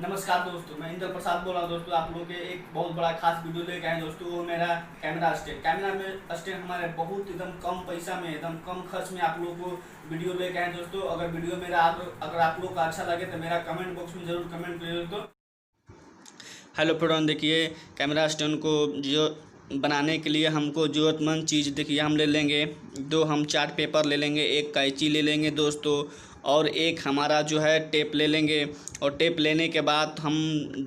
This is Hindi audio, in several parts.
नमस्कार दोस्तों, मैं इंद्र प्रसाद बोल रहा हूँ। दोस्तों आप लोगों के एक बहुत बड़ा खास वीडियो लेके आए दोस्तों। वो मेरा कैमरा स्टैंड हमारे बहुत एकदम कम पैसा में, एकदम कम खर्च में आप लोगों को वीडियो लेके आए दोस्तों। अगर वीडियो मेरा अगर आप लोग को अच्छा लगे तो मेरा कमेंट बॉक्स में जरूर कमेंट करिए दोस्तों। हेलो फ्रेंड, देखिए कैमरा स्टैंड को जो बनाने के लिए हमको ज़रूरतमंद चीज़ देखिए हम ले लेंगे। दो हम चार्ट पेपर ले लेंगे, एक कैंची ले लेंगे दोस्तों, और एक हमारा जो है टेप ले लेंगे। और टेप लेने के बाद हम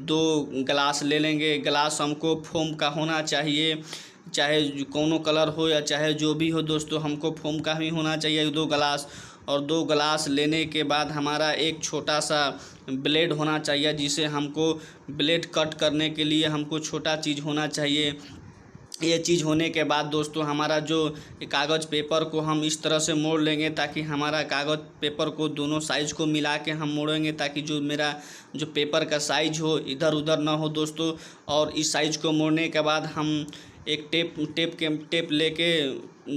दो ग्लास ले लेंगे। ग्लास हमको फोम का होना चाहिए, चाहे कोनो कलर हो या चाहे जो भी हो दोस्तों, हमको फोम का ही होना चाहिए दो ग्लास। और दो ग्लास लेने के बाद हमारा एक छोटा सा ब्लेड होना चाहिए, जिसे हमको ब्लेड कट करने के लिए हमको छोटा चीज़ होना चाहिए। ये चीज़ होने के बाद दोस्तों हमारा जो कागज़ पेपर को हम इस तरह से मोड़ लेंगे, ताकि हमारा कागज़ पेपर को दोनों साइज़ को मिला के हम मोड़ेंगे, ताकि जो मेरा जो पेपर का साइज़ हो इधर उधर ना हो दोस्तों। और इस साइज़ को मोड़ने के बाद हम एक टेप लेके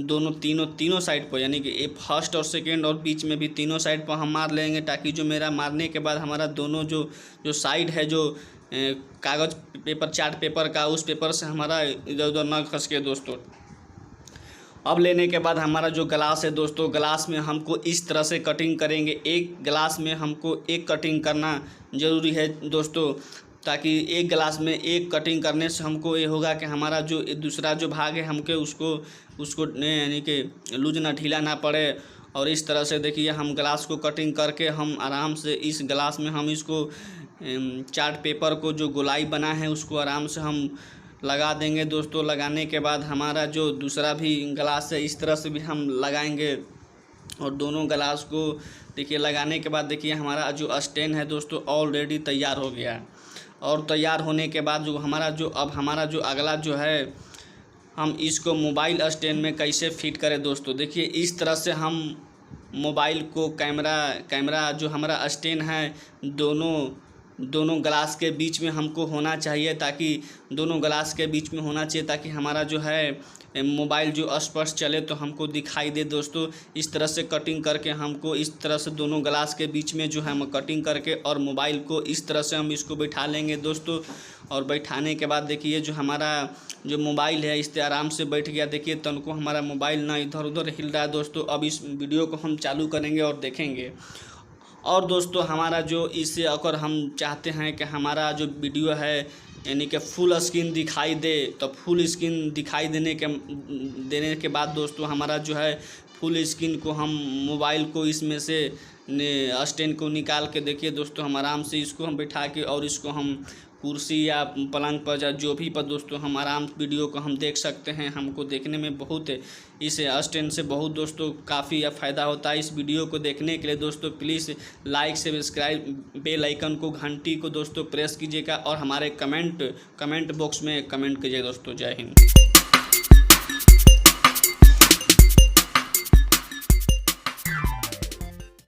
दोनों तीनों साइड पर, यानी कि फर्स्ट और सेकेंड और बीच में भी तीनों साइड पर हम मार लेंगे, ताकि जो मेरा मारने के बाद हमारा दोनों जो साइड है, जो कागज़ पेपर चार्ट पेपर का, उस पेपर से हमारा इधर उधर ना खसके दोस्तों। अब लेने के बाद हमारा जो ग्लास है दोस्तों, ग्लास में हमको इस तरह से कटिंग करेंगे। एक ग्लास में हमको एक कटिंग करना ज़रूरी है दोस्तों, ताकि एक ग्लास में एक कटिंग करने से हमको ये होगा कि हमारा जो दूसरा जो भाग है हमके उसको यानी कि लूज ना ढीला ना पड़े। और इस तरह से देखिए हम ग्लास को कटिंग करके हम आराम से इस ग्लास में हम इसको चार्ट पेपर को जो गोलाई बना है उसको आराम से हम लगा देंगे दोस्तों। लगाने के बाद हमारा जो दूसरा भी ग्लास है इस तरह से भी हम लगाएंगे। और दोनों ग्लास को देखिए लगाने के बाद देखिए हमारा जो स्टैंड है दोस्तों ऑलरेडी तैयार हो गया है। और तैयार होने के बाद जो हमारा जो अगला जो है, हम इसको मोबाइल स्टैंड में कैसे फिट करें दोस्तों। देखिए इस तरह से हम मोबाइल को कैमरा जो हमारा स्टैंड है दोनों ग्लास के बीच में हमको होना चाहिए, ताकि दोनों ग्लास के बीच में होना चाहिए ताकि हमारा जो है मोबाइल जो स्पष्ट चले तो हमको दिखाई दे दोस्तों। इस तरह से कटिंग करके हमको इस तरह से दोनों ग्लास के बीच में जो है हम कटिंग करके और मोबाइल को इस तरह से हम इसको बैठा लेंगे दोस्तों। और बैठाने के बाद देखिए जो हमारा जो मोबाइल है इस पर आराम से बैठ गया। देखिए तनको हमारा मोबाइल ना इधर उधर हिल रहा है दोस्तों। अब इस वीडियो को हम चालू करेंगे और देखेंगे। और दोस्तों हमारा जो इससे अगर हम चाहते हैं कि हमारा जो वीडियो है यानी कि फुल स्क्रीन दिखाई दे, तो फुल स्क्रीन दिखाई देने के बाद दोस्तों हमारा जो है फुल स्क्रीन को हम मोबाइल को इसमें से स्टैंड को निकाल के देखिए दोस्तों हम आराम से इसको हम बैठा के और इसको हम कुर्सी या पलंग पर या जो भी पर दोस्तों हम आराम वीडियो को हम देख सकते हैं। हमको देखने में बहुत इस स्टैंड से बहुत दोस्तों काफ़ी फ़ायदा होता है। इस वीडियो को देखने के लिए दोस्तों please like subscribe bell icon को घंटी को दोस्तों प्रेस कीजिएगा और हमारे कमेंट बॉक्स में कमेंट कीजिएगा दोस्तों। जय हिंद।